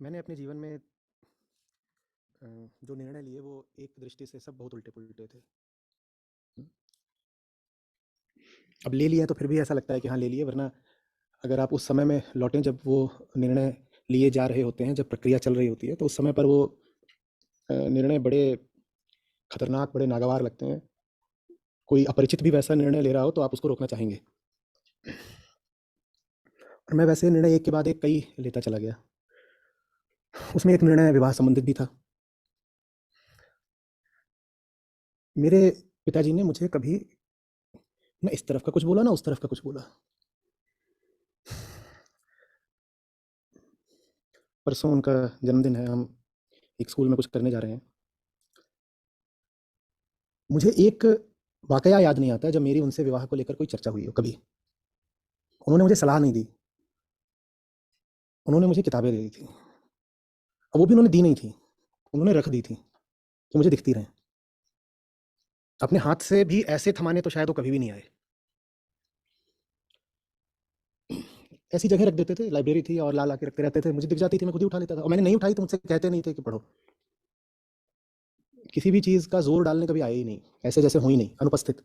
मैंने अपने जीवन में जो निर्णय लिए वो एक दृष्टि से सब बहुत उल्टे-पुल्टे थे। हुँ। अब ले लिए तो फिर भी ऐसा लगता है कि हाँ, ले लिए, वरना अगर आप उस समय में लौटें जब वो निर्णय लिए जा रहे होते हैं, जब प्रक्रिया चल रही होती है, तो उस समय पर वो निर्णय बड़े खतरनाक, बड़े नागवार लगते हैं। कोई अपरिचित भी वैसा निर्णय ले रहा हो तो आप उसको रोकना चाहेंगे। और मैं वैसे निर्णय एक के बाद एक कई लेता चला गया। उसमें एक निर्णय विवाह संबंधित भी था। मेरे पिताजी ने मुझे कभी ना इस तरफ का कुछ बोला, ना उस तरफ का कुछ बोला। परसों उनका जन्मदिन है, हम एक स्कूल में कुछ करने जा रहे हैं। मुझे एक वाकया याद नहीं आता है जब मेरी उनसे विवाह को लेकर कोई चर्चा हुई हो कभी। उन्होंने मुझे सलाह नहीं दी, उन्होंने मुझे किताबें दे दी थी। और वो भी उन्होंने दी नहीं थी, उन्होंने रख दी थी कि मुझे दिखती रहें। अपने हाथ से भी ऐसे थमाने तो शायद वो कभी भी नहीं आए। ऐसी जगह रख देते थे, लाइब्रेरी थी और ला-ला के रखते रहते थे, मुझे दिख जाती थी, मैं खुद ही उठा लेता था, और मैंने नहीं उठाई तो मुझसे कहते नहीं थे कि पढ़ो। किसी भी चीज़ का ज़ोर डालने कभी आए ही नहीं, ऐसे जैसे हो ही नहीं, अनुपस्थित।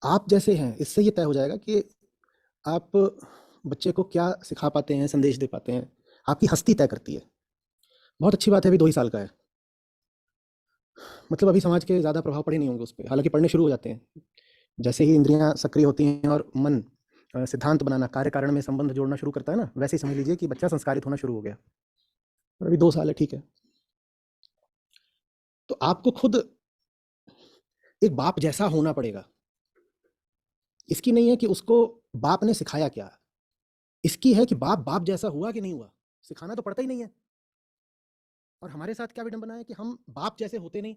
आप जैसे हैं, इससे ये तय हो जाएगा कि आप बच्चे को क्या सिखा पाते हैं, संदेश दे पाते हैं। आपकी हस्ती तय करती है। बहुत अच्छी बात है, अभी 2 ही साल का है। मतलब अभी समाज के ज़्यादा प्रभाव पड़े नहीं होंगे उस पे, हालाँकि पड़ने शुरू हो जाते हैं। जैसे ही इंद्रियाँ सक्रिय होती हैं और मन सिद्धांत बनाना, कार्य-कारण में संबंध जोड़ना शुरू करता है ना, वैसे ही समझ लीजिए कि बच्चा संस्कारित होना शुरू हो गया। और अभी 2 साल है, ठीक है। तो आपको खुद एक बाप जैसा होना पड़ेगा। इसकी नहीं है कि उसको बाप ने सिखाया क्या, इसकी है कि बाप बाप जैसा हुआ कि नहीं हुआ। सिखाना तो पड़ता ही नहीं है। और हमारे साथ क्या विडंबना है कि हम बाप जैसे होते नहीं,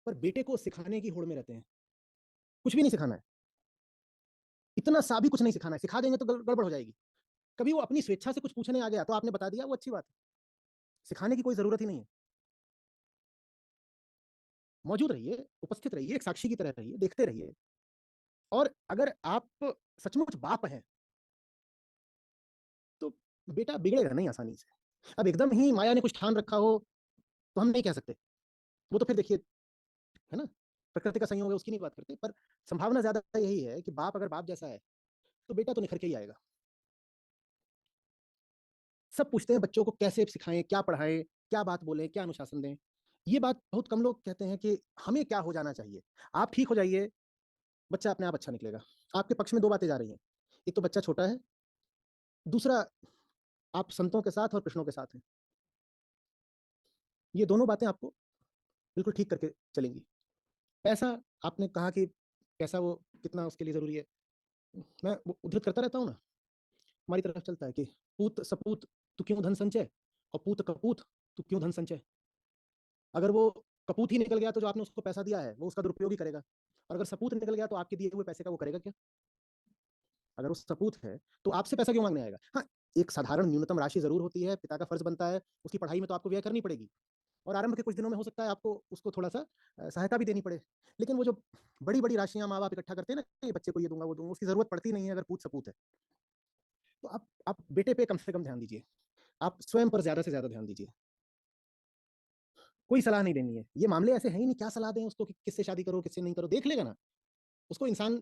पर बेटे को सिखाने की होड़ में रहते हैं। कुछ भी नहीं सिखाना है, इतना सा भी कुछ नहीं सिखाना है। सिखा देंगे तो गड़बड़ हो जाएगी। कभी वो अपनी स्वेच्छा से कुछ पूछने आ गया तो आपने बता दिया, वो अच्छी बात है। सिखाने की कोई ज़रूरत ही नहीं है। मौजूद रहिए, उपस्थित रहिए, एक साक्षी की तरह रहिए, देखते रहिए। और अगर आप सचमुच बाप हैं, तो बेटा बिगड़ेगा नहीं आसानी से। अब एकदम ही माया ने कुछ ठान रखा हो, तो हम नहीं कह सकते। वो तो फिर देखिए, है ना? प्रकृति का संयोग है, उसकी नहीं बात करते, पर संभावना ज़्यादा यही है कि बाप अगर बाप जैसा है, तो बेटा तो निखर के ही आएगा। सब पूछते हैं बच्चों को कैसे सिखाएँ, क्या पढ़ाएँ, क्या बात बोलें, क्या अनुशासन दें। ये बात बहुत कम लोग कहते हैं कि हमें क्या हो जाना चाहिए। आप ठीक हो जाइए, बच्चा अपने आप अच्छा निकलेगा। आपके पक्ष में 2 बातें जा रही हैं। एक तो बच्चा छोटा है, दूसरा आप संतों के साथ और कृष्णों के साथ हैं। ये दोनों बातें आपको बिल्कुल ठीक करके चलेंगी। पैसा, आपने कहा कि पैसा वो कितना उसके लिए ज़रूरी है। मैं वो उद्धृत करता रहता हूँ ना, हमारी तरफ चलता है कि पूत सपूत तू क्यों धन संचय, और पूत कपूत तू क्यों धन संचय। अगर वो कपूत ही निकल गया तो जो आपने उसको पैसा दिया है वो उसका दुरुपयोग ही करेगा, और अगर सपूत निकल गया तो आपके दिए हुए पैसे का वो करेगा क्या। अगर वो सपूत है तो आपसे पैसा क्यों मांगने आएगा। हाँ, एक साधारण न्यूनतम राशि जरूर होती है, पिता का फर्ज बनता है, उसकी पढ़ाई में तो आपको व्यय करनी पड़ेगी, और आरंभ के कुछ दिनों में हो सकता है आपको उसको थोड़ा सा सहायता भी देनी पड़े। लेकिन वो जो बड़ी बड़ी राशियां माँ बाप इकट्ठा करते हैं ना, ये बच्चे को ये दूंगा वो दूंगा, उसकी जरूरत पड़ती नहीं है अगर पूत सपूत है। तो आप बेटे पे कम से कम ध्यान दीजिए, आप स्वयं पर ज्यादा से ज्यादा ध्यान दीजिए। कोई सलाह नहीं देनी है, ये मामले ऐसे हैं ही नहीं, क्या सलाह दें उसको कि किससे शादी करो किससे नहीं करो, देख लेगा ना। उसको इंसान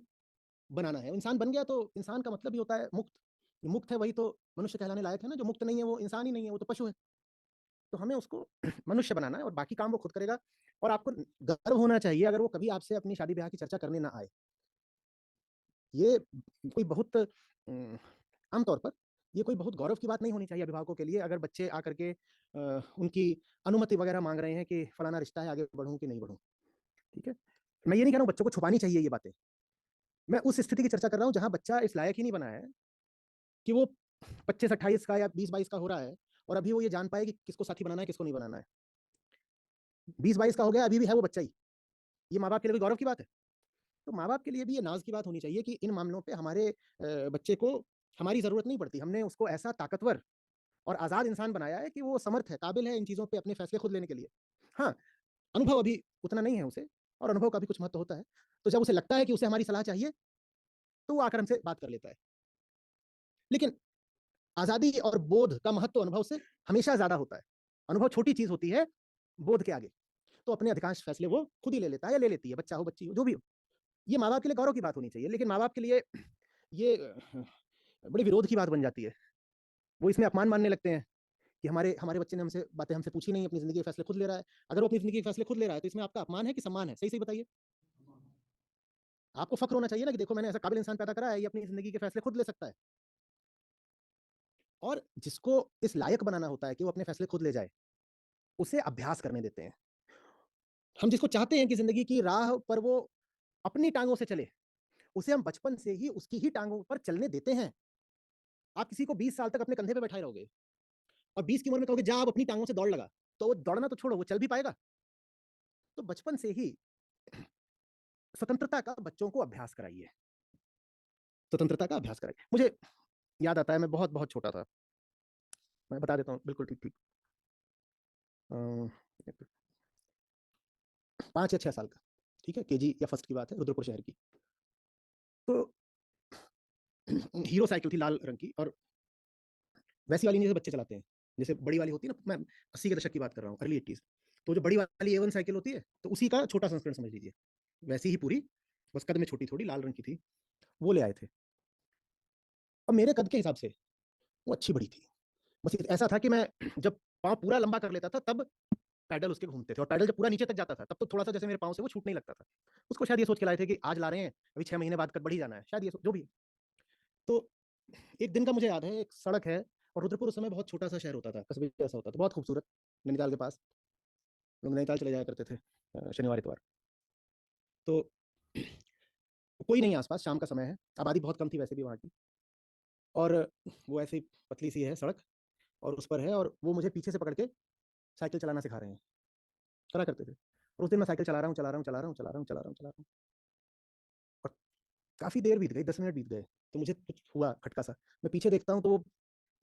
बनाना है, इंसान बन गया तो इंसान का मतलब ही होता है मुक्त। मुक्त है वही तो मनुष्य कहलाने लायक है ना, जो मुक्त नहीं है वो इंसान ही नहीं है, वो तो पशु है। तो हमें उसको मनुष्य बनाना है और बाकी काम वो खुद करेगा। और आपको गर्व होना चाहिए अगर वो कभी आपसे अपनी शादी ब्याह की चर्चा करने ना आए। ये कोई बहुत आमतौर पर ये कोई बहुत गौरव की बात नहीं होनी चाहिए अभिभावकों के लिए, अगर बच्चे आकर के उनकी अनुमति वगैरह मांग रहे हैं कि फलाना रिश्ता है, आगे बढ़ूं कि नहीं बढ़ूं। ठीक है, मैं ये नहीं कह रहा हूं बच्चों को छुपानी चाहिए ये बातें। मैं उस स्थिति की चर्चा कर रहा हूं जहां बच्चा इस लायक ही नहीं बना है कि वो 25-28 का या 20-22 का हो रहा है और अभी वो ये जान पाए कि किसको साथी बनाना है किसको नहीं बनाना है। 20-22 का हो गया, अभी भी है वो बच्चा ही। ये माँ बाप के लिए कोई गौरव की बात है। तो माँ बाप के लिए भी ये नाज की बात होनी चाहिए कि इन मामलों पे हमारे बच्चे को हमारी जरूरत नहीं पड़ती, हमने उसको ऐसा ताकतवर और आजाद इंसान बनाया है कि वो समर्थ है, काबिल है इन चीजों पे अपने फैसले खुद लेने के लिए। हाँ, अनुभव अभी उतना नहीं है उसे, और अनुभव का भी कुछ महत्व होता है। तो जब उसे लगता है कि उसे हमारी सलाह चाहिए, तो वो आकर हमसे बात कर लेता है। लेकिन आज़ादी और बोध का महत्व अनुभव से हमेशा ज़्यादा होता है। अनुभव छोटी चीज़ होती है बोध के आगे। तो अपने अधिकांश फैसले वो खुद ही ले लेता है या ले लेती है, बच्चा हो, बच्ची हो, जो भी हो। ये माँ-बाप के लिए गौरव की बात होनी चाहिए, लेकिन माँ-बाप के लिए ये बड़े विरोध की बात बन जाती है। वो इसमें अपमान मानने लगते हैं कि हमारे हमारे बच्चे ने हमसे पूछी नहीं, अपनी ज़िंदगी के फैसले खुद ले रहा है। अगर वो अपनी ज़िंदगी के फैसले खुद ले रहा है, तो इसमें आपका अपमान है कि सम्मान है? सही-सही बताइए। आपको फ़ख्र होना चाहिए ना कि देखो मैंने ऐसा काबिल इंसान पैदा करा है, ये अपनी ज़िंदगी के फैसले खुद ले सकता है। और जिसको इस लायक बनाना होता है कि वो अपने फैसले खुद ले जाए, उसे अभ्यास करने देते हैं। हम जिसको चाहते हैं कि ज़िंदगी की राह पर वो अपनी टाँगों से चले, उसे हम बचपन से ही उसकी ही टाँगों पर चलने देते हैं। आप किसी को 20 साल तक अपने कंधे पे बैठाए रहोगे और 20 की उम्र में कहोगे जा अब अपनी टाँगों से दौड़ लगा, तो वो दौड़ना तो छोड़ो, वो चल भी पाएगा? तो बचपन से ही स्वतंत्रता का बच्चों को अभ्यास कराइए। स्वतंत्रता का अभ्यास कराइए। मुझे याद आता है मैं बहुत-बहुत छोटा था। मैं बता देता हूँ बिल्कुल ठीक-ठीक। अ, 5 या 6 साल का, ठीक है? केजी या फर्स्ट की बात है, रुद्रपुर शहर की। तो हीरो साइकिल थी लाल रंग की और वैसी वाली नहीं जैसे बच्चे चलाते हैं। जैसे बड़ी वाली होती है ना, मैं 80 के दशक की बात कर रहा हूँ, अर्ली 80s। तो जो बड़ी वाली A1 साइकिल होती है, तो उसी का छोटा संस्करण समझ लीजिए। वैसी ही पूरी, बस कद में छोटी थोड़ी, लाल रंग की थी। वो ले आए थे। अब मेरे कद के हिसाब से वो अच्छी बड़ी थी। बस ऐसा था कि मैं जब पाँव पूरा लंबा कर लेता था, तब पैडल उसके घूमते थे और पैडल जब पूरा नीचे तक जाता था, तब तो थोड़ा-सा जैसे मेरे पाँव से वो छूटने ही लगता था। उसको शायद ये सोच के लाए थे कि आज ला रहे हैं, अभी 6 महीने बाद कद बढ़ ही जाना है। शायद ये जो भी है। तो एक दिन का मुझे याद है, एक सड़क है और रुद्रपुर उस समय बहुत छोटा-सा शहर होता था, कस्बे जैसा होता था, बहुत खूबसूरत, नैनीताल के पास। लोग नैनीताल चले जाया करते थे शनिवार, इतवार। तो कोई नहीं आस-पास, शाम का समय है, आबादी बहुत कम थी वैसे भी वहाँ की और वो ऐसे ही पतली-सी है सड़क और उस पर है और वो मुझे पीछे से पकड़ के साइकिल चलाना सिखा रहे हैं, करा करते थे। और उस दिन मैं साइकिल चला रहा हूँ, चला रहा हूँ, चला रहा हूँ, चला रहा हूँ, चला रहा हूँ, चला रहा हूँ और काफ़ी देर बीत गई, 10 मिनट बीत गए, तो मुझे कुछ हुआ खटका-सा। मैं पीछे देखता हूँ तो वो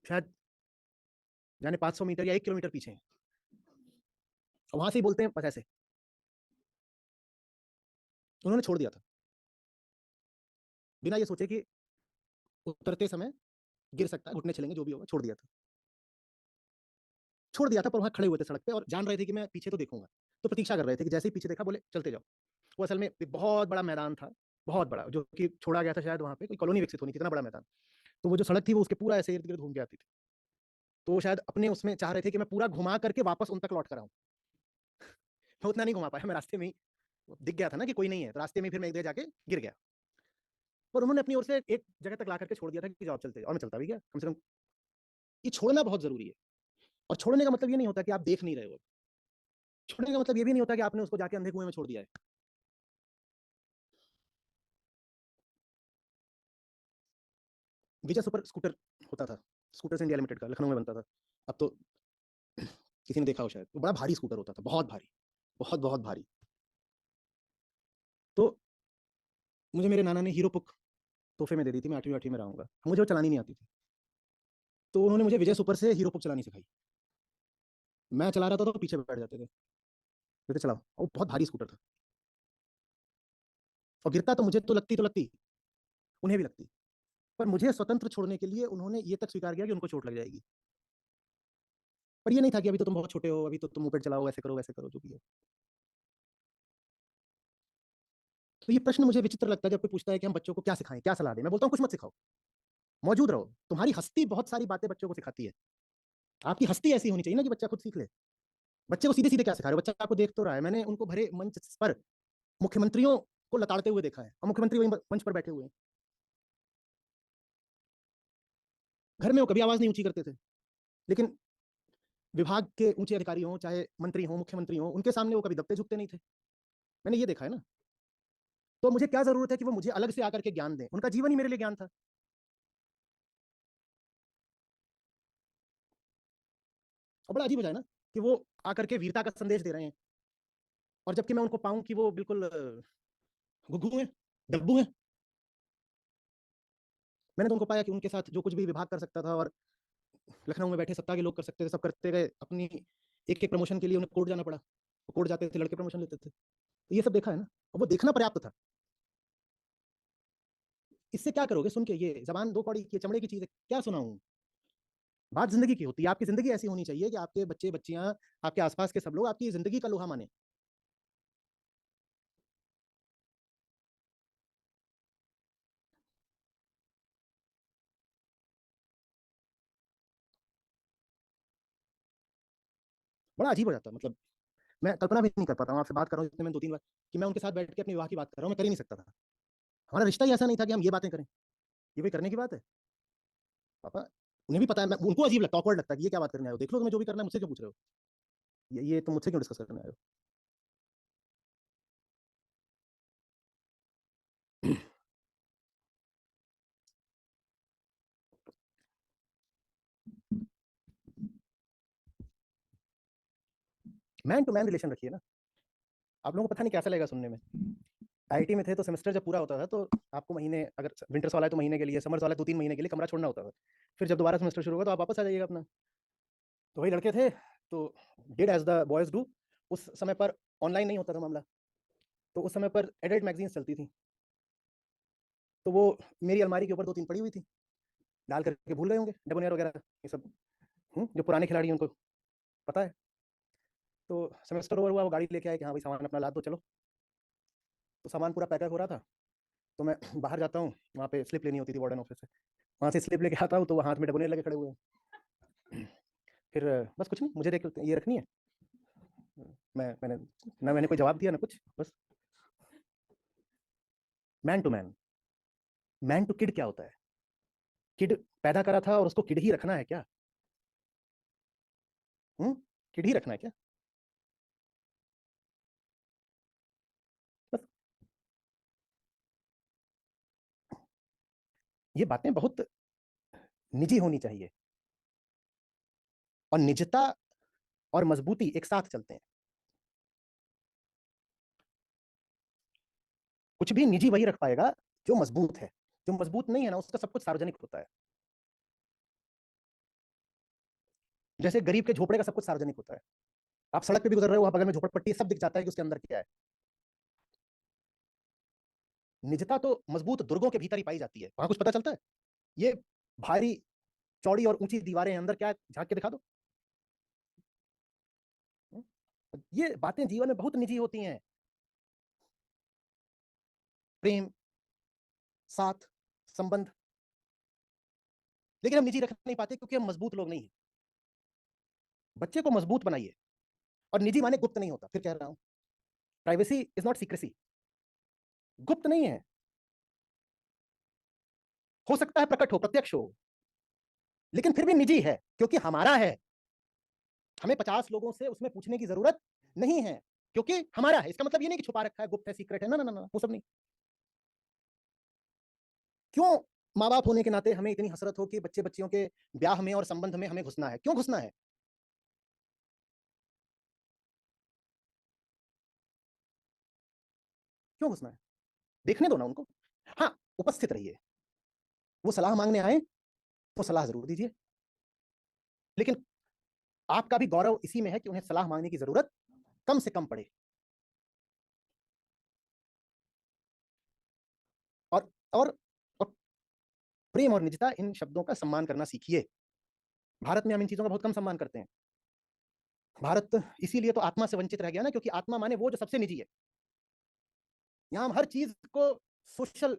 शायद जाने 500 मीटर या 1 किलोमीटर पीछे हैं और वहाँ से ही बोलते हैं बस ऐसे। उन्होंने छोड़ दिया था, बिना ये सोचे कि उतरते समय गिर सकता है, घुटने छिलेंगे, जो भी होगा, छोड़ दिया था। छोड़ दिया था पर वहाँ खड़े हुए थे सड़क पे और जान रहे थे कि मैं पीछे तो देखूँगा। तो प्रतीक्षा कर रहे थे कि जैसे ही पीछे देखा बोले चलते जाओ। वो असल में एक बहुत बड़ा मैदान था, बहुत बड़ा, जो कि छोड़ा गया था शायद वहाँ पे कोई कॉलोनी विकसित होनी थी, इतना बड़ा मैदान। तो वो जो सड़क थी वो उसके पूरा ऐसे इर्द-गिर्द घूम के आती थी। तो वो शायद अपने उसमें चाह रहे थे कि मैं पूरा घुमा करके वापस उन तक लौट कर आऊँ। मैं उतना नहीं घुमा पाया, मैं रास्ते में ही दिख गया था ना कि कोई नहीं है, तो रास्ते में फिर मैं एक जगह जाके गिर गया। पर उन्होंने अपनी ओर से एक जगह तक ला करके छोड़ दिया था कि जाओ चलते जाओ और मैं चलता भी गया। कम से कम ये छोड़ना बहुत ज़रूरी है और छोड़ने का मतलब ये नहीं होता कि आप देख नहीं रहे हो। छोड़ने का मतलब ये भी नहीं होता कि आपने उसको जाके अंधे कुएँ में छोड़ दिया है। विजय सुपर स्कूटर होता था, स्कूटर्स इंडिया लिमिटेड का, लखनऊ में बनता था। अब तो किसी ने देखा हो शायद, वो बड़ा भारी स्कूटर होता था, बहुत भारी, बहुत-बहुत भारी। तो मुझे मेरे नाना ने हीरो पुक तोहफ़े में दे दी थी, मैं 8वीं-8वीं में रहा होऊँगा। मुझे वो चलानी नहीं आती थी। तो उन्होंने मुझे विजय सुपर से हीरो पुक चलानी सिखाई। मैं चला रहा था तो वो पीछे बैठ जाते थे, कहते चलाओ, और वो बहुत भारी स्कूटर था और गिरता तो मुझे तो लगती, उन्हें भी लगती। पर मुझे स्वतंत्र छोड़ने के लिए उन्होंने ये तक स्वीकार किया कि उनको चोट लग जाएगी। पर ये नहीं था कि अभी तो तुम बहुत छोटे हो, अभी तो तुम मोपेड चलाओ, ऐसे करो, वैसे करो, जो भी है। तो ये प्रश्न मुझे विचित्र लगता है जब कोई पूछता है कि हम बच्चों को क्या सिखाएँ, क्या सलाह दें? मैं बोलता हूँ कुछ मत सिखाओ, मौजूद रहो। तुम्हारी हस्ती बहुत सारी बातें बच्चों को सिखाती है। आपकी हस्ती ऐसी होनी चाहिए ना कि बच्चा खुद सीख ले। बच्चे को सीधे-सीधे क्या सिखा रहे हो? बच्चा आपको देख तो रहा है। मैंने उनको भरे मंच पर मुख्यमंत्रियों को लताड़ते हुए देखा है और मुख्यमंत्री वहीं मंच पर बैठे हुए हैं। घर में वो कभी आवाज़ नहीं ऊँची करते थे। लेकिन विभाग के ऊँचे अधिकारी हों, चाहे मंत्री हों, मुख्यमंत्री हों, उनके सामने वो कभी दबते-झुकते नहीं थे। मैंने ये देखा है ना। तो मुझे क्या ज़रूरत है कि वो मुझे अलग से आकर के ज्ञान दें? उनका जीवन ही मेरे लिए ज्ञान था। और बड़ा अजीब हो जाए ना कि वो आकर के वीरता का संदेश दे रहे हैं और जबकि मैं उनको पाऊँ कि वो बिल्कुल घुघु हैं, डब्बू हैं। मैंने तो उनको पाया कि उनके साथ जो कुछ भी विभाग कर सकता था और लखनऊ में बैठे सत्ता के लोग कर सकते थे, सब करते गए। अपनी एक-एक प्रमोशन के लिए उन्हें कोर्ट जाना पड़ा। वो कोर्ट जाते थे, लड़के प्रमोशन लेते थे। तो ये सब देखा है ना और वो देखना पर्याप्त था। इससे क्या करोगे सुन के? ये जबान दो कौड़ी की चमड़े की चीज है, क्या सुनाऊं? बात जिंदगी की होती है। आपकी जिंदगी ऐसी होनी चाहिए कि आपके बच्चे बच्चियां, आपके आसपास के सब लोग आपकी जिंदगी का लोहा माने। बड़ा अजीब हो जाता है। मतलब मैं कल्पना भी नहीं कर पाता हूँ, आपसे बात कर रहा हूँ इतने में 2-3 बार, कि मैं उनके साथ बैठ के अपने विवाह की बात कर रहा हूँ, मैं कर ही नहीं सकता था। हमारा रिश्ता ही ऐसा नहीं था कि हम ये बातें करें। ये कोई करने की बात है? पापा, उन्हें भी पता है, मैं उनको अजीब लगता है, ऑकवर्ड लगता है कि ये क्या बात करने आए हो, देख लो तुम्हें जो भी करना है, मुझसे क्यों पूछ रहे हो? ये तुम मुझसे क्यों डिस्कस करने आए हो? मैन टू मैन रिलेशन रखिए ना। आप लोगों को पता नहीं कैसा लगेगा सुनने में। आईआईटी में थे तो सेमेस्टर जब पूरा होता था तो आपको महीने, अगर विंटर्स वाला है तो महीने के लिए, समर्स वाला है 2-3 महीने के लिए कमरा छोड़ना होता था। फिर जब दोबारा सेमेस्टर शुरू होगा तो आप वापस आ जाइएगा अपना। तो वही लड़के थे, तो did as the boys do. उस समय पर ऑनलाइन नहीं होता था मामला, तो उस समय पर एडल्ट मैगजीन्स चलती थी। तो वो मेरी अलमारी के ऊपर 2-3 पड़ी हुई थी, डाल करके भूल गए होंगे, डेबोनियर वगैरह ये सब। जो पुराने खिलाड़ी हैं उनको पता है। तो सेमेस्टर ओवर हुआ, वो गाड़ी लेके आए कि हाँ भाई सामान अपना लाद दो चलो। तो सामान पूरा पैक हो रहा था, तो मैं बाहर जाता हूँ, वहाँ पे स्लिप लेनी होती थी वार्डन ऑफिस से। वहाँ से स्लिप लेके आता हूँ तो हाथ में डबोनियर लगे खड़े हुए हैं। फिर बस कुछ नहीं, मुझे देख ये रखनी है। मैंने ना मैंने कोई जवाब दिया ना कुछ, बस। Man to man. Man to kid क्या होता है? किड पैदा करा था और उसको किड ही रखना है क्या? किड ही रखना है क्या? बस। ये बातें बहुत निजी होनी चाहिए, और निजता और मजबूती एक साथ चलते हैं। कुछ भी निजी वही रख पाएगा जो मजबूत है। जो मजबूत नहीं है ना, उसका सब कुछ सार्वजनिक होता है। जैसे गरीब के झोपड़े का सब कुछ सार्वजनिक होता है। आप सड़क पे भी गुजर रहे हो, वहां बगल में झोपड़पट्टी है, सब दिख जाता है कि उसके अंदर क्या है। निजता तो मजबूत दुर्गों के भीतर ही पाई जाती है, वहां कुछ पता चलता है? ये भारी चौड़ी और ऊंची दीवारें हैं, अंदर क्या है झांक के दिखा दो। ये बातें जीवन में बहुत निजी होती हैं। प्रेम, साथ, संबंध। लेकिन हम निजी रख नहीं पाते क्योंकि हम मजबूत लोग नहीं हैं। बच्चे को मजबूत बनाइए। और निजी माने गुप्त नहीं होता, फिर कह रहा हूं, प्राइवेसी इज नॉट सीक्रेसी। गुप्त नहीं है, हो सकता है प्रकट हो, प्रत्यक्ष हो, लेकिन फिर भी निजी है क्योंकि हमारा है। हमें 50 लोगों से उसमें पूछने की जरूरत नहीं है, क्योंकि हमारा है। इसका मतलब ये नहीं कि छुपा रखा है, गुप्त है, सीक्रेट है, ना ना ना ना, वो सब नहीं। क्यों माँ बाप होने के नाते हमें इतनी हसरत हो कि बच्चे बच्चियों के ब्याह में और संबंध में हमें घुसना है? क्यों घुसना है? क्यों घुसना है? देखने दो ना उनको। हाँ, उपस्थित रहिए। वो सलाह मांगने आए तो सलाह जरूर दीजिए, लेकिन आपका भी गौरव इसी में है कि उन्हें सलाह मांगने की जरूरत कम से कम पड़े। और और, और प्रेम और निजता, इन शब्दों का सम्मान करना सीखिए। भारत में हम इन चीजों का बहुत कम सम्मान करते हैं। भारत इसीलिए तो आत्मा से वंचित रह गया ना, क्योंकि आत्मा माने वो जो सबसे निजी है। यहां हम हर चीज को सोशल,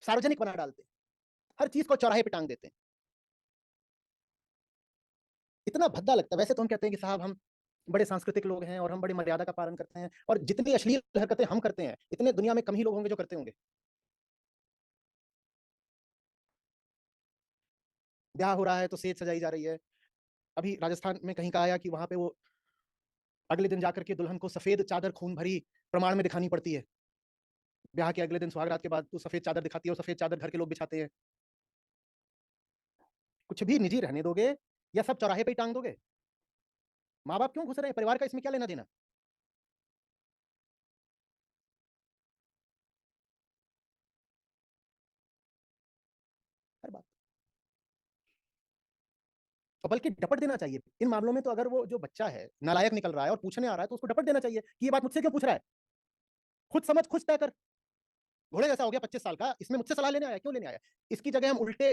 सार्वजनिक बना डालते हैं। हर चीज को चौराहे पे टांग देते हैं। इतना भद्दा लगता है। वैसे तो हम कहते हैं कि साहब हम बड़े सांस्कृतिक लोग हैं और हम बड़ी मर्यादा का पालन करते हैं, और जितनी अश्लील हरकतें हम करते हैं इतने दुनिया में कम ही लोग होंगे जो करते होंगे। ब्याह हो रहा है तो सेज सजाई जा रही है। अभी राजस्थान में कहीं का आया कि वहां पे वो अगले दिन जाकर के दुल्हन को सफेद चादर खून भरी प्रमाण में दिखानी पड़ती है। ब्याह के अगले दिन सुहाग रात के बाद तो सफेद चादर दिखाती है, और सफेद चादर घर के लोग बिछाते हैं। कुछ भी निजी रहने दोगे या सब चौराहे पे ही टांग दोगे? माँ बाप क्यों घुस रहे हैं? परिवार का इसमें क्या लेना देना? हर बात। और बल्कि डपट देना चाहिए इन मामलों में। तो अगर वो जो बच्चा है नालायक निकल रहा है और पूछने आ रहा है तो उसको डपट देना चाहिए कि ये बात मुझसे क्यों पूछ रहा है, खुद समझ खुद तय कर। घोड़े जैसा हो गया 25 साल का, इसमें मुझसे सलाह लेने आया, क्यों लेने आया? इसकी जगह हम उल्टे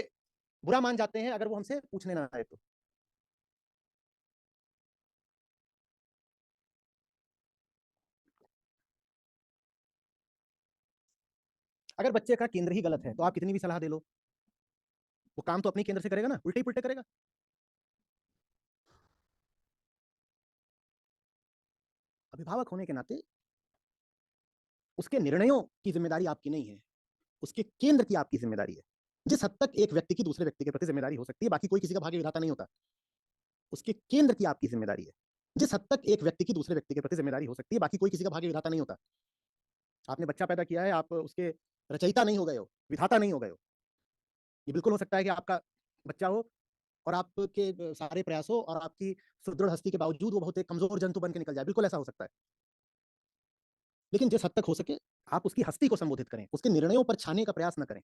बुरा मान जाते हैं अगर वो हमसे पूछने ना आए तो। अगर बच्चे का केंद्र ही गलत है तो आप कितनी भी सलाह दे लो, वो काम तो अपने केंद्र से करेगा ना, उल्टे ही पुल्टे करेगा। अभिभावक होने के नाते उसके निर्णयों की जिम्मेदारी आपकी नहीं है, उसके केंद्र की आपकी जिम्मेदारी है। जिस हद तक एक व्यक्ति की दूसरे व्यक्ति के प्रति जिम्मेदारी हो सकती है, बाकी कोई किसी का भाग्य विधाता नहीं होता, उसके केंद्र की आपकी जिम्मेदारी है। जिस हद तक एक व्यक्ति की दूसरे व्यक्ति के प्रति जिम्मेदारी हो सकती है, बाकी कोई किसी का भाग्य विधाता नहीं होता। आपने बच्चा पैदा किया है, आप उसके रचयिता नहीं हो गए हो, विधाता नहीं हो गए हो। ये बिल्कुल हो सकता है कि आपका बच्चा हो और आपके सारे प्रयासों और आपकी सुदृढ़ हस्ती के बावजूद वो बहुत एक कमजोर जंतु बन के निकल जाए, बिल्कुल ऐसा हो सकता है। लेकिन जिस हद तक हो सके आप उसकी हस्ती को संबोधित करें, उसके निर्णयों पर छाने का प्रयास न करें।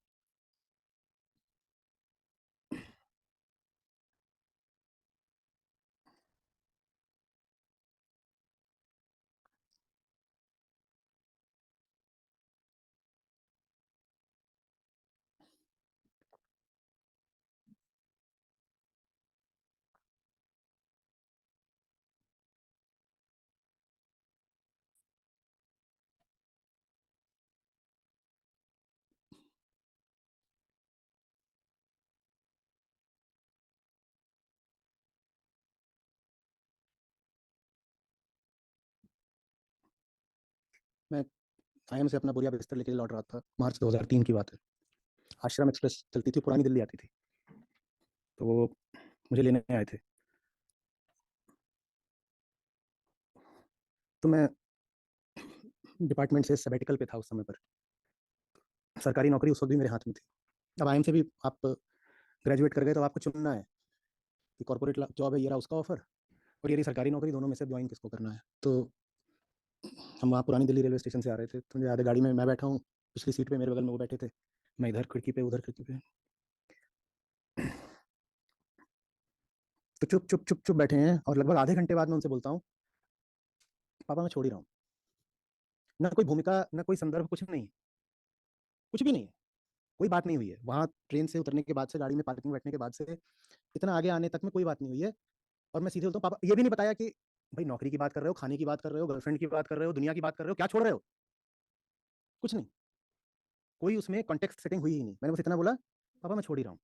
मैं आईएम से अपना बोरिया बिस्तर लेके लौट रहा था, मार्च 2003 की बात है। आश्रम एक्सप्रेस चलती थी, पुरानी दिल्ली आती थी, तो वो मुझे लेने आए थे। तो मैं डिपार्टमेंट से सबैटिकल पे था उस समय पर, सरकारी नौकरी उस वक्त भी मेरे हाथ में थी। अब आईएम से भी आप ग्रेजुएट कर गए तो आपको चुनना है कि कॉर्पोरेट जॉब है, ये रहा उसका ऑफर, और ये रही सरकारी नौकरी, दोनों में से ज्वाइन किसको करना है। तो हम वहाँ पुरानी दिल्ली रेलवे स्टेशन से आ रहे थे, तो मुझे याद है गाड़ी में मैं बैठा हूँ, पिछली सीट पे मेरे बगल में वो बैठे थे, मैं इधर खिड़की पे उधर खिड़की पे, तो चुप चुप चुप चुप बैठे हैं। और लगभग आधे घंटे बाद मैं उनसे बोलता हूँ, पापा मैं छोड़ ही रहा हूँ। ना कोई भूमिका, ना कोई संदर्भ, कुछ नहीं, कुछ भी नहीं है, कोई बात नहीं हुई है। वहाँ ट्रेन से उतरने के बाद से, गाड़ी में पार्किंग में बैठने के बाद से इतना आगे आने तक में कोई बात नहीं हुई है। और मैं सीधे बोलता हूँ, पापा ये भी नहीं बताया कि भाई नौकरी की बात कर रहे हो, खाने की बात कर रहे हो, गर्लफ्रेंड की बात कर रहे हो, दुनिया की बात कर रहे हो, क्या छोड़ रहे हो? कुछ नहीं, कोई उसमें कॉन्टेक्स्ट सेटिंग हुई ही नहीं। मैंने बस इतना बोला, पापा मैं छोड़ ही रहा हूँ।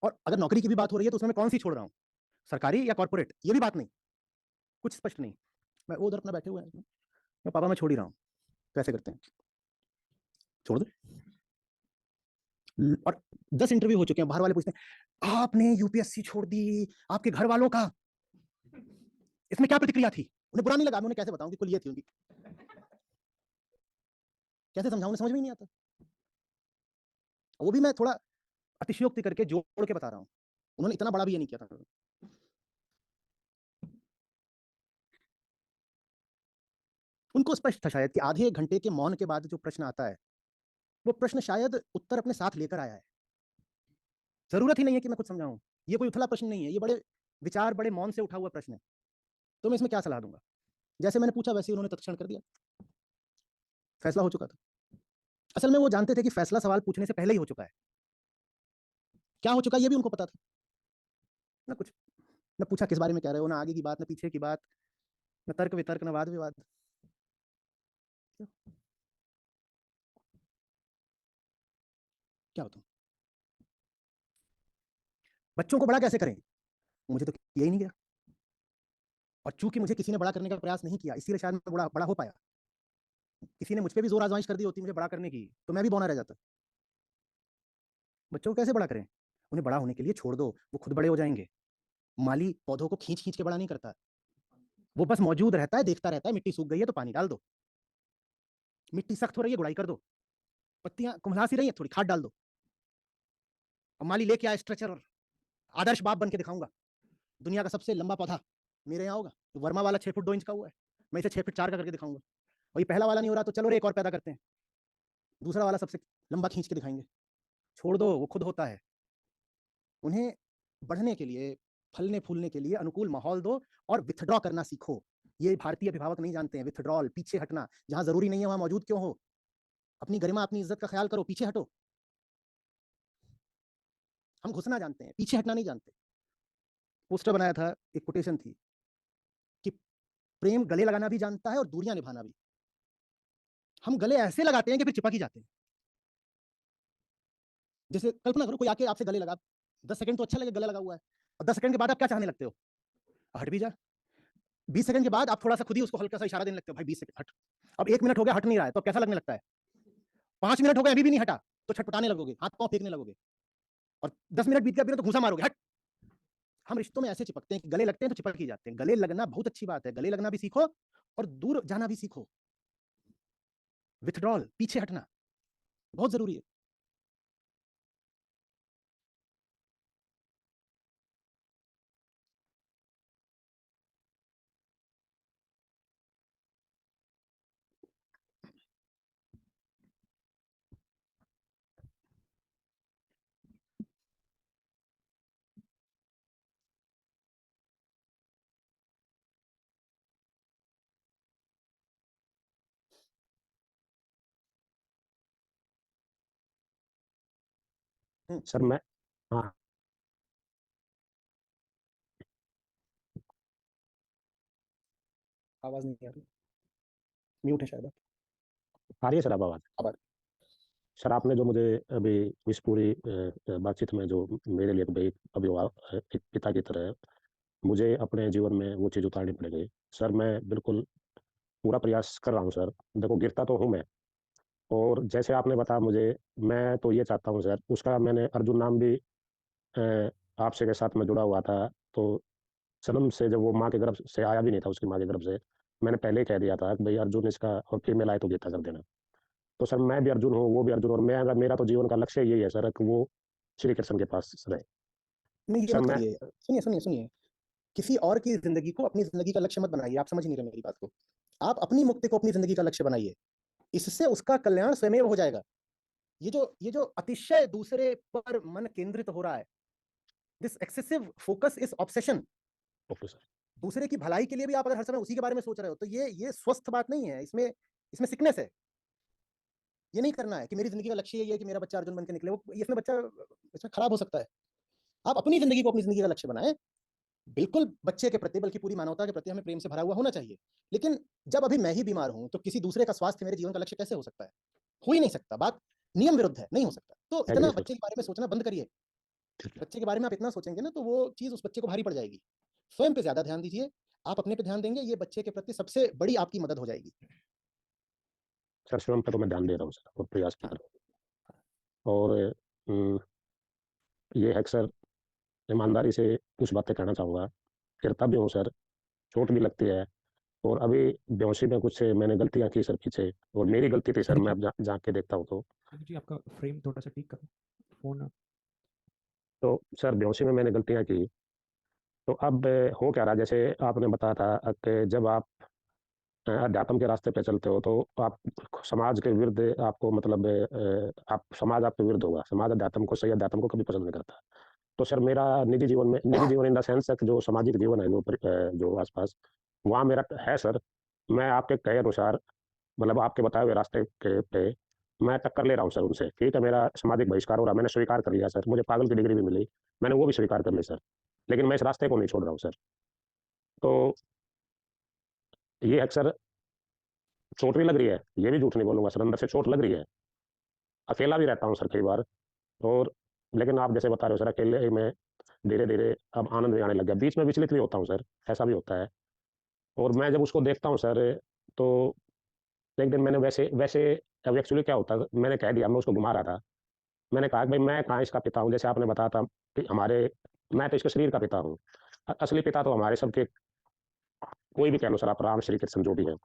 और अगर नौकरी की भी बात हो रही है तो उसमें मैं कौन सी छोड़ रहा हूँ, सरकारी या कॉर्पोरेट, ये भी बात नहीं, कुछ स्पष्ट नहीं। मैं वो उधर अपना बैठे हुए हैं, मैं पापा मैं छोड़ ही रहा हूँ, कैसे करते हैं, छोड़ दो। और 10 इंटरव्यू हो चुके हैं, बाहर वाले पूछते हैं आपने यूपीएससी छोड़ दी, आपके घर वालों का इसमें क्या प्रतिक्रिया थी? उन्हें बुरा नहीं लगा, मैं उन्हें कैसे बताऊं कि कुल ये थी उनकी, कैसे समझाऊं, उन्हें समझ में ही नहीं आता। वो भी मैं थोड़ा अतिशयोक्ति करके जोड़ के बता रहा हूँ, उन्होंने इतना बड़ा भी ये नहीं किया था। उनको स्पष्ट था शायद कि आधे घंटे के मौन के बाद जो प्रश्न आता है, वो प्रश्न शायद उत्तर अपने साथ लेकर आया है। जरूरत ही नहीं है कि मैं कुछ समझाऊं, ये कोई उथला प्रश्न नहीं है, ये बड़े विचार, बड़े मौन से उठा हुआ प्रश्न है। तो मैं इसमें क्या सलाह दूंगा? जैसे मैंने पूछा वैसे ही उन्होंने तत्क्षण कर दिया, फैसला हो चुका था। असल में वो जानते थे कि फैसला सवाल पूछने से पहले ही हो चुका है। क्या हो चुका है ये भी उनको पता था। ना कुछ, न पूछा किस बारे में कह रहे हो, ना आगे की बात, न पीछे की बात, न तर्क वितर्क, न वाद विवाद। क्या बताऊं, बच्चों को बड़ा कैसे करें, मुझे तो किया ही नहीं गया। और चूंकि मुझे किसी ने बड़ा करने का प्रयास नहीं किया, इसीलिए शायद मैं बड़ा बड़ा हो पाया। किसी ने मुझ पर भी जोर आजमाइश कर दी होती मुझे बड़ा करने की, तो मैं भी बौना रह जाता। बच्चों को कैसे बड़ा करें? उन्हें बड़ा होने के लिए छोड़ दो, वो खुद बड़े हो जाएंगे। माली पौधों को खींच खींच के बड़ा नहीं करता, वो बस मौजूद रहता है, देखता रहता है, मिट्टी सूख गई है तो पानी डाल दो, मिट्टी सख्त हो रही है गुड़ाई कर दो, पत्तियां कुम्हला सी रही है थोड़ी खाद डाल दो। और माली लेके आया स्ट्रेचर और आदर्श बाप बन के दिखाऊंगा, दुनिया का सबसे लंबा पौधा मेरे यहाँ होगा। तो वर्मा वाला 6 फुट 2 इंच का हुआ है, मैं इसे 6 फुट 4 का करके दिखाऊंगा। और ये पहला वाला नहीं हो रहा तो चलो रे एक और पैदा करते हैं, दूसरा वाला सबसे लंबा खींच के दिखाएंगे। छोड़ दो, वो खुद होता है। उन्हें बढ़ने के लिए, फलने फूलने के लिए अनुकूल माहौल दो और विथड्रॉ करना सीखो। ये भारतीय अभिभावक नहीं जानते हैं। विथड्रॉल, पीछे हटना, जहां जरूरी नहीं है वहां मौजूद क्यों हो? अपनी गरिमा, अपनी इज्जत का ख्याल करो, पीछे हटो। हम घुसना जानते हैं, पीछे हटना नहीं जानते। पोस्टर बनाया था, एक कोटेशन थी कि प्रेम गले लगाना भी जानता है और दूरियां निभाना भी। हम गले ऐसे लगाते हैं कि फिर चिपक ही जाते हैं। जैसे कल्पना करो, कोई आके आपसे गले लगा, 10 सेकंड तो अच्छा लगे, गले लगा हुआ है, और 10 सेकंड के बाद आप क्या चाहने लगते हो? हट भी जा। 20 सेकंड के बाद आप थोड़ा सा खुद ही उसको हल्का सा इशारा देने लगते हो, भाई 20 सेकंड हट। अब 1 मिनट हो गया, हट नहीं रहा है, तो कैसा लगने लगता है? 5 मिनट हो गए, अभी भी नहीं हटा, तो छटपटाने लगोगे, हाथ पांव फेंकने लगोगे। और 10 मिनट बीत गया, तो घूसा मारोगे, हट। हम रिश्तों में ऐसे चिपकते हैं कि गले लगते हैं तो चिपक ही जाते हैं। गले लगना बहुत अच्छी बात है, गले लगना भी सीखो और दूर जाना भी सीखो। विथड्रॉल, पीछे हटना बहुत जरूरी है। सर मैं हाँ, आवाज नहीं आ रही, म्यूट है शायद। आ रही है सर अब आवाज़? आवाज। सर आपने जो मुझे अभी इस पूरी बातचीत में जो मेरे लिए भाई अभिभावक एक पिता की तरह मुझे अपने जीवन में वो चीज़ उतारनी पड़ेगी। सर मैं बिल्कुल पूरा प्रयास कर रहा हूँ सर। देखो गिरता तो हूँ मैं, और जैसे आपने बताया मुझे, मैं तो ये चाहता हूँ सर, उसका मैंने अर्जुन नाम भी आपसे के साथ में जुड़ा हुआ था। तो जन्म से जब वो माँ के गर्भ से आया भी नहीं था, उसकी माँ के गर्भ से, मैंने पहले ही कह दिया था कि भाई अर्जुन इसका, और फीमेल आए तो गीता कर देना। तो सर मैं भी अर्जुन हूँ, वो भी अर्जुन, और मैं, मेरा तो जीवन का लक्ष्य यही है सर कि वो श्री कृष्ण के पास रहे। नहीं, ये सर मत मैं करिए। सुनिए सुनिए सुनिए, किसी और की जिंदगी को अपनी जिंदगी का लक्ष्य मत बनाइए। आप समझ नहीं रहे मेरी बात को। आप अपनी मुक्ति को अपनी जिंदगी का लक्ष्य बनाइए, इससे उसका कल्याण स्वयं हो जाएगा। ये जो अतिशय दूसरे पर मन केंद्रित हो रहा है, this excessive focus is obsession. Okay sir. दूसरे की भलाई के लिए भी आप अगर हर समय उसी के बारे में सोच रहे हो, तो ये स्वस्थ बात नहीं है। इसमें इसमें सिकनेस है। ये नहीं करना है कि मेरी जिंदगी का लक्ष्य ये है कि मेरा बच्चा अर्जुन बन के निकले। वो इसमें बच्चा इसमें खराब हो सकता है। आप अपनी जिंदगी को अपनी जिंदगी का लक्ष्य बनाएं। बिल्कुल बच्चे के प्रति, बल्कि पूरी मानवता के प्रति हमें प्रेम से भरा हुआ होना चाहिए। लेकिन जब अभी मैं ही बीमार हूं, तो किसी दूसरे का स्वास्थ्य मेरे जीवन का लक्ष्य कैसे हो सकता है? हो ही नहीं सकता। बात नियम विरुद्ध है, नहीं हो सकता। तो एग्री इतना सर। बच्चे के बारे में सोचना बंद करिए। ठीक है। बच्चे के बारे में आप इतना सोचेंगे ना, तो वो चीज उस बच्चे को भारी पड़ जाएगी। स्वयं पे ज्यादा ध्यान दीजिए। आप अपने पे ध्यान देंगे, ये बच्चे के प्रति सबसे बड़ी आपकी मदद हो जाएगी। सर स्वयं पर तो मैं ध्यान दे रहा हूँ सर, और प्रयास भी हाँ। कर रहा हूँ। और अम, ये है कि सर ईमानदारी से कुछ बातें कहना चाहूँगा। गिरता भी हूँ सर, चोट भी लगती है, और अभी बेहोशी में कुछ मैंने गलतियाँ की सर पीछे, और मेरी गलती थी सर। मैं अब झाँक के देखता हूँ जी आपका फ्रेम थोड़ा सा ठीक करो फोन। तो सर बेहोशी में मैंने गलतियाँ की। तो अब हो क्या रहा, जैसे आपने बताया था कि जब आप अध्यात्म के रास्ते पे चलते हो, तो आप समाज के विरुद्ध आपको मतलब आप समाज आपके विरुद्ध होगा। समाज अध्यात्म को, सही अध्यात्म को कभी पसंद नहीं करता। तो सर मेरा निजी जीवन में, निजी जीवन इन द सेंस जो सामाजिक जीवन है, जो आसपास, वहाँ मेरा है सर। मैं आपके कहे अनुसार, मतलब आपके बताए हुए रास्ते के पे मैं टक्कर ले रहा हूँ सर उनसे। ठीक है, मेरा सामाजिक बहिष्कार हो रहा, मैंने स्वीकार कर लिया सर। मुझे पागल की डिग्री भी मिली, मैंने वो भी स्वीकार कर ली सर। लेकिन मैं इस रास्ते को नहीं छोड़ रहा हूँ सर। तो ये अक्सर चोट भी लग रही है, ये भी झूठ नहीं बोलूंगा सर, अंदर से चोट लग रही है। अकेला भी रहता हूँ सर कई बार। और लेकिन आप जैसे बता रहे हो सर, अकेले में धीरे धीरे अब आनंद भी आने लग गया। बीच में विचलित भी होता हूँ सर, ऐसा भी होता है। और मैं जब उसको देखता हूँ सर, तो एक दिन मैंने वैसे वैसे अब एक्चुअली क्या होता है, मैंने कह दिया, मैं उसको घुमा रहा था। मैंने कहा कि भाई मैं कहाँ इसका पिता हूँ, जैसे आपने बताया था कि हमारे, मैं तो इसके शरीर का पिता हूँ। असली पिता तो हमारे सबके, कोई भी कह लो सर, आप राम श्री कृष्ण जो भी है।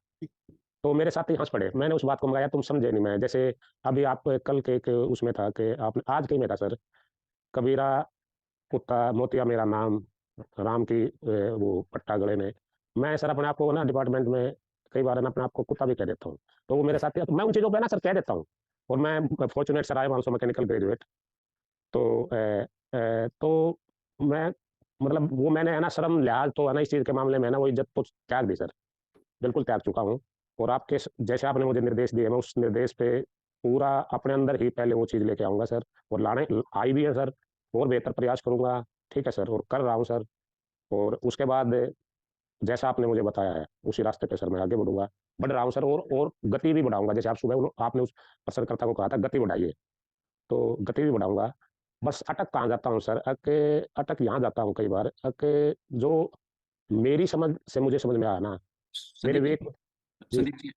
तो मेरे साथ ही हंस पड़े। मैंने उस बात को मंगाया, तुम समझे नहीं। मैं जैसे अभी आप कल के एक उसमें था कि आपने, आज के में था सर, कबीरा कुत्ता मोतिया मेरा नाम, राम की वो पट्टा गले में। मैं सर अपने आप को ना डिपार्टमेंट में कई बार ना अपने आप को कुत्ता भी कह देता हूँ। तो वो मेरे साथ ही, तो मैं उन चीज़ों पे ना सर कह देता हूँ। और मैं फॉर्चुनेट सर, आए मानसो मैकेनिकल ग्रेजुएट। तो तो मैं, मतलब वो मैंने है ना शर्म लिहाज तो है ना, इस चीज़ के मामले में है ना वो इज्जत तो त्याग दी सर। बिल्कुल त्याग चुका हूँ और आपके जैसे आपने मुझे निर्देश दिए, मैं उस निर्देश पे पूरा अपने अंदर ही पहले वो चीज़ लेके आऊँगा सर, और लाने आई भी है सर, और बेहतर प्रयास करूँगा, ठीक है सर, और कर रहा हूँ सर। और उसके बाद जैसा आपने मुझे बताया है, उसी रास्ते पे सर मैं आगे बढ़ूँगा, बढ़ रहा हूँ सर, और गति भी बढ़ाऊँगा। जैसे आप सुबह आपने उस प्रश्नकर्ता को कहा था गति बढ़ाइए, तो गति भी बढ़ाऊँगा। बस अटक कहाँ जाता हूँ सर, अटक यहाँ जाता हूँ कई बार, जो मेरी समझ से मुझे समझ में आया ना, मेरे संदीप विवेक जी, जी, संदीप जी,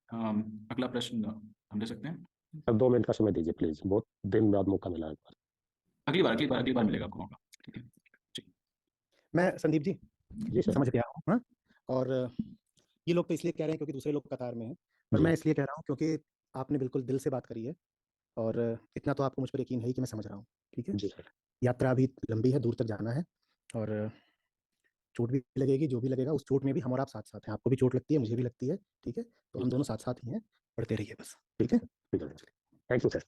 अगला प्रश्न हम ले सकते हैं? सर 2 मिनट का समय दीजिए प्लीज़, बहुत दिन बाद मौका मिला है एक बार। अगली बार मिलेगा आपको मौका, ठीक है? जी। मैं संदीप जी, जी सर। समझ गया हूँ, हाँ? और ये लोग तो इसलिए कह रहे हैं क्योंकि दूसरे लोग कतार में हैं, पर जी, मैं इसलिए कह रहा हूँ क्योंकि आपने बिल्कुल दिल से बात करी है और इतना तो आपको मुझ पर यकीन है ही कि मैं समझ रहा हूँ, ठीक है? जी सर। यात्रा अभी लंबी है, दूर तक जाना है और चोट भी लगेगी, जो भी लगेगा उस चोट में भी हम और आप साथ-साथ हैं। आपको भी चोट लगती है, मुझे भी लगती है, ठीक है? तो जी हम सर, दोनों साथ-साथ ही हैं, पढ़ते रहिए बस, ठीक ठीक है है? सर, ठीक है सर। Thank you sir.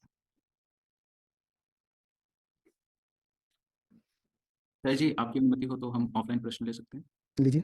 जय जी, आपकी अनुमति हो तो हम ऑफलाइन प्रश्न ले सकते हैं? लीजिए।